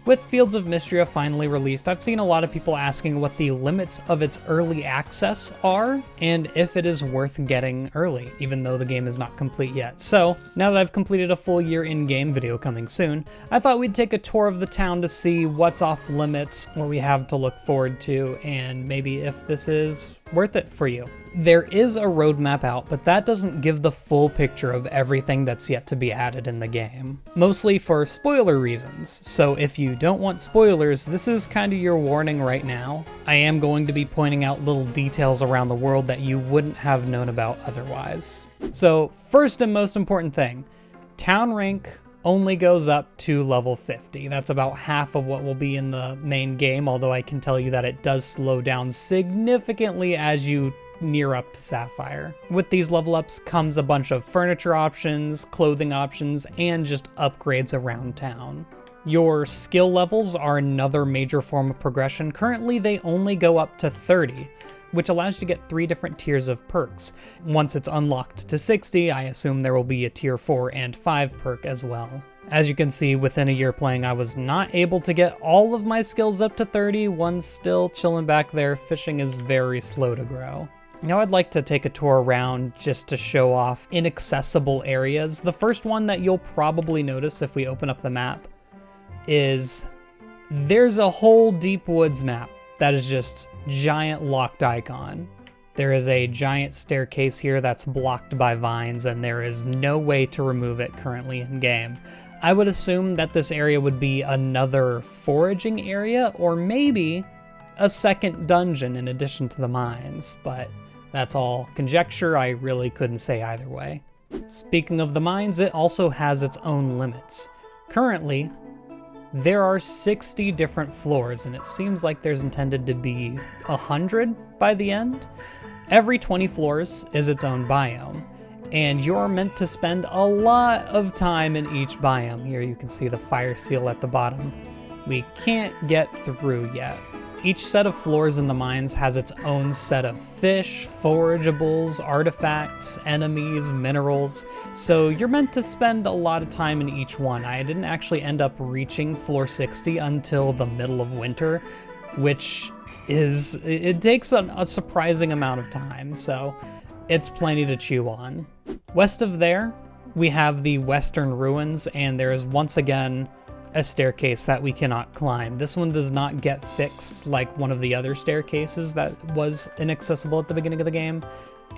With Fields of Mistria finally released, I've seen a lot of people asking what the limits of its early access are, and if it is worth getting early, even though the game is not complete yet. So, now that I've completed a full year in-game video coming soon, I thought we'd take a tour of the town to see what's off limits, what we have to look forward to, and maybe if this is worth it for you. There is a roadmap out, but that doesn't give the full picture of everything that's yet to be added in the game. Mostly for spoiler reasons, so if you don't want spoilers, this is kind of your warning right now. I am going to be pointing out little details around the world that you wouldn't have known about otherwise. So first and most important thing, town rank only goes up to level 50. That's about half of what will be in the main game, although I can tell you that it does slow down significantly as you near up to Sapphire. With these level ups comes a bunch of furniture options, clothing options, and just upgrades around town. Your skill levels are another major form of progression. Currently, they only go up to 30, which allows you to get 3 different tiers of perks. Once it's unlocked to 60, I assume there will be a tier 4 and 5 perk as well. As you can see, within a year playing, I was not able to get all of my skills up to 30. One's still chilling back there. Fishing is very slow to grow. Now I'd like to take a tour around just to show off inaccessible areas. The first one that you'll probably notice if we open up the map is there's a whole deep woods map that is just giant locked icon. There is a giant staircase here that's blocked by vines, and there is no way to remove it currently in game. I would assume that this area would be another foraging area, or maybe a second dungeon in addition to the mines, but that's all conjecture. I really couldn't say either way. Speaking of the mines, it also has its own limits. Currently, there are 60 different floors, and it seems like there's intended to be 100 by the end. Every 20 floors is its own biome, and you're meant to spend a lot of time in each biome. Here you can see the fire seal at the bottom. We can't get through yet. Each set of floors in the mines has its own set of fish, forageables, artifacts, enemies, minerals, so you're meant to spend a lot of time in each one. I didn't actually end up reaching floor 60 until the middle of winter, which it takes a surprising amount of time, so it's plenty to chew on. West of there, we have the Western Ruins, and there is once again a staircase that we cannot climb. This one does not get fixed like one of the other staircases that was inaccessible at the beginning of the game,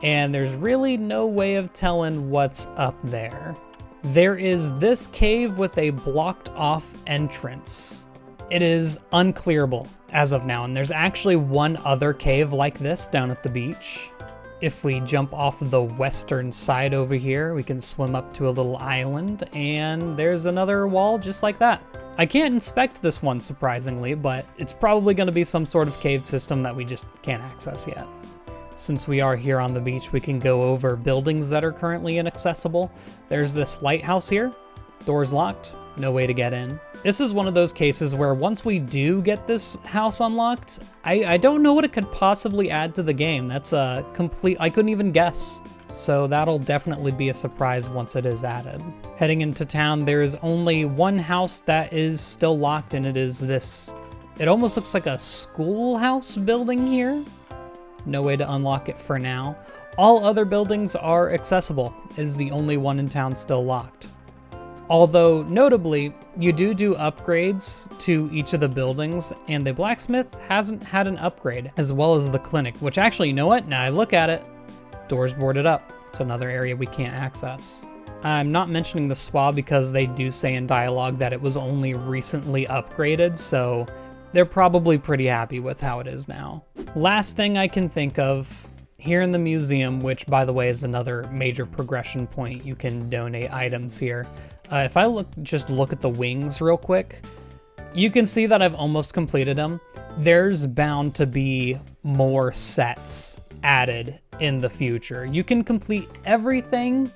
and there's really no way of telling what's up there. There is this cave with a blocked off entrance. It is unclearable as of now, and there's actually one other cave like this down at the beach. If we jump off the western side over here, we can swim up to a little island, and there's another wall just like that. I can't inspect this one, surprisingly, but it's probably going to be some sort of cave system that we just can't access yet. Since we are here on the beach, we can go over buildings that are currently inaccessible. There's this lighthouse here. Door's locked. No way to get in. This is one of those cases where once we do get this house unlocked, I don't know what it could possibly add to the game. That's a complete, I couldn't even guess. So that'll definitely be a surprise once it is added. Heading into town, there is only one house that is still locked, and it is this, it almost looks like a schoolhouse building here. No way to unlock it for now. All other buildings are accessible. It is the only one in town still locked. Although, notably, you do upgrades to each of the buildings, and the blacksmith hasn't had an upgrade, as well as the clinic, which actually, you know what? Now I look at it, door's boarded up. It's another area we can't access. I'm not mentioning the spa because they do say in dialogue that it was only recently upgraded, so they're probably pretty happy with how it is now. Last thing I can think of, here in the museum, which by the way is another major progression point, you can donate items here. If I just look at the wings real quick, you can see that I've almost completed them. There's bound to be more sets added in the future. You can complete everything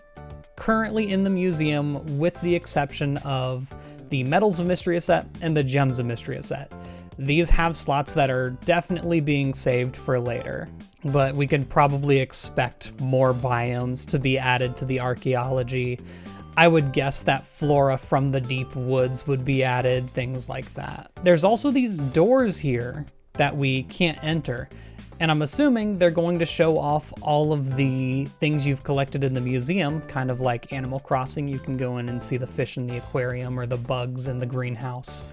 currently in the museum with the exception of the Metals of Mistria set and the Gems of Mistria set. These have slots that are definitely being saved for later, but we could probably expect more biomes to be added to the archaeology. I would guess that flora from the deep woods would be added, things like that. There's also these doors here that we can't enter, and I'm assuming they're going to show off all of the things you've collected in the museum, kind of like Animal Crossing. You can go in and see the fish in the aquarium or the bugs in the greenhouse.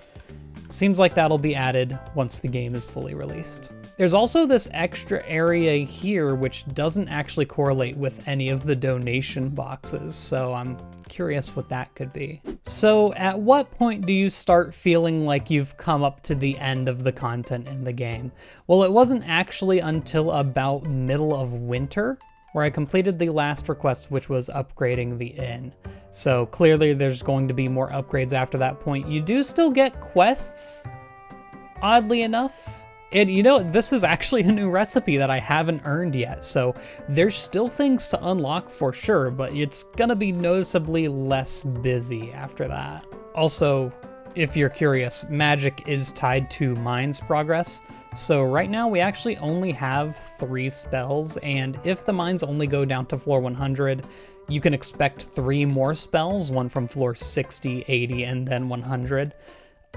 Seems like that'll be added once the game is fully released. There's also this extra area here which doesn't actually correlate with any of the donation boxes, so I'm curious what that could be. So at what point do you start feeling like you've come up to the end of the content in the game? Well, it wasn't actually until about middle of winter where I completed the last request, which was upgrading the inn. So clearly there's going to be more upgrades after that point. You do still get quests, oddly enough. And you know, this is actually a new recipe that I haven't earned yet, so there's still things to unlock for sure, but it's gonna be noticeably less busy after that. Also, if you're curious, magic is tied to mine's progress, so right now we actually only have 3 spells, and if the mines only go down to floor 100, you can expect 3 more spells, one from floor 60, 80, and then 100.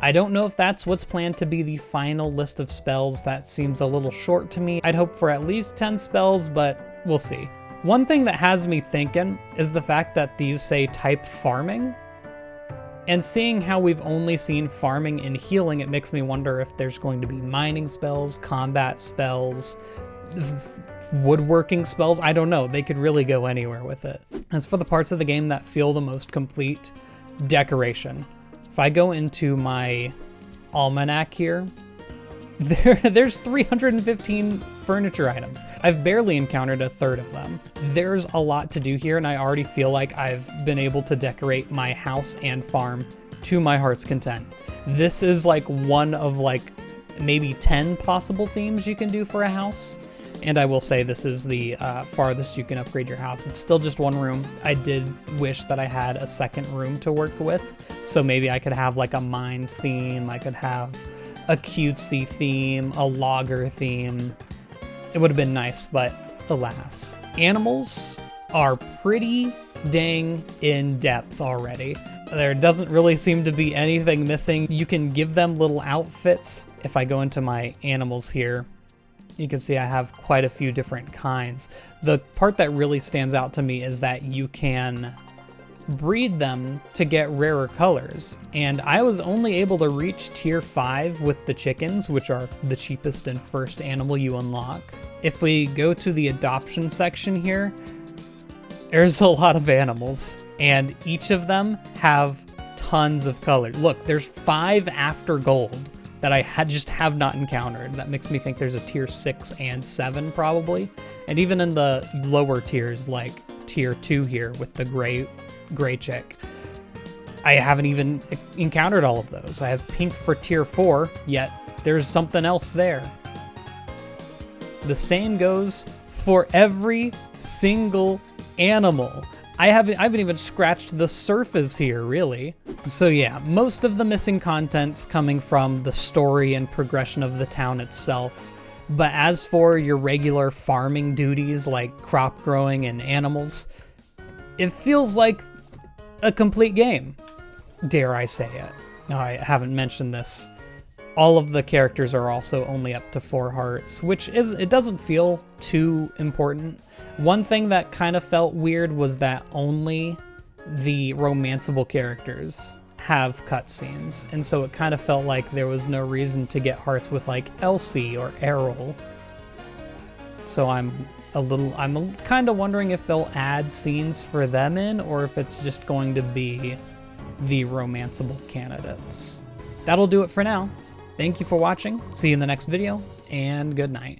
I don't know if that's what's planned to be the final list of spells. That seems a little short to me. I'd hope for at least 10 spells, but we'll see. One thing that has me thinking is the fact that these say type farming. And seeing how we've only seen farming and healing, it makes me wonder if there's going to be mining spells, combat spells, woodworking spells. I don't know. They could really go anywhere with it. As for the parts of the game that feel the most complete, decoration. If I go into my almanac here, there's 315 furniture items. I've barely encountered a third of them. There's a lot to do here, and I already feel like I've been able to decorate my house and farm to my heart's content. This is like one of like maybe 10 possible themes you can do for a house. And I will say this is the farthest you can upgrade your house. It's still just 1 room. I did wish that I had a second room to work with. So maybe I could have like a mines theme. I could have a cutesy theme, a logger theme. It would have been nice, but alas. Animals are pretty dang in depth already. There doesn't really seem to be anything missing. You can give them little outfits. If I go into my animals here, you can see I have quite a few different kinds. The part that really stands out to me is that you can breed them to get rarer colors. And I was only able to reach tier 5 with the chickens, which are the cheapest and first animal you unlock. If we go to the adoption section here, there's a lot of animals, and each of them have tons of colors. Look, there's 5 after gold that I just have not encountered. That makes me think there's a tier 6 and 7 probably. And even in the lower tiers, like tier 2 here with the gray chick, I haven't even encountered all of those. I have pink for tier 4, yet there's something else there. The same goes for every single animal. I haven't even scratched the surface here, really. So yeah, most of the missing content's coming from the story and progression of the town itself. But as for your regular farming duties like crop growing and animals, it feels like a complete game, dare I say it. Now, I haven't mentioned this. All of the characters are also only up to 4 hearts, which it doesn't feel too important. One thing that kind of felt weird was that only the romanceable characters have cutscenes, and so it kind of felt like there was no reason to get hearts with like Elsie or Errol. So I'm kind of wondering if they'll add scenes for them in, or if it's just going to be the romanceable candidates. That'll do it for now. Thank you for watching. See you in the next video, and good night.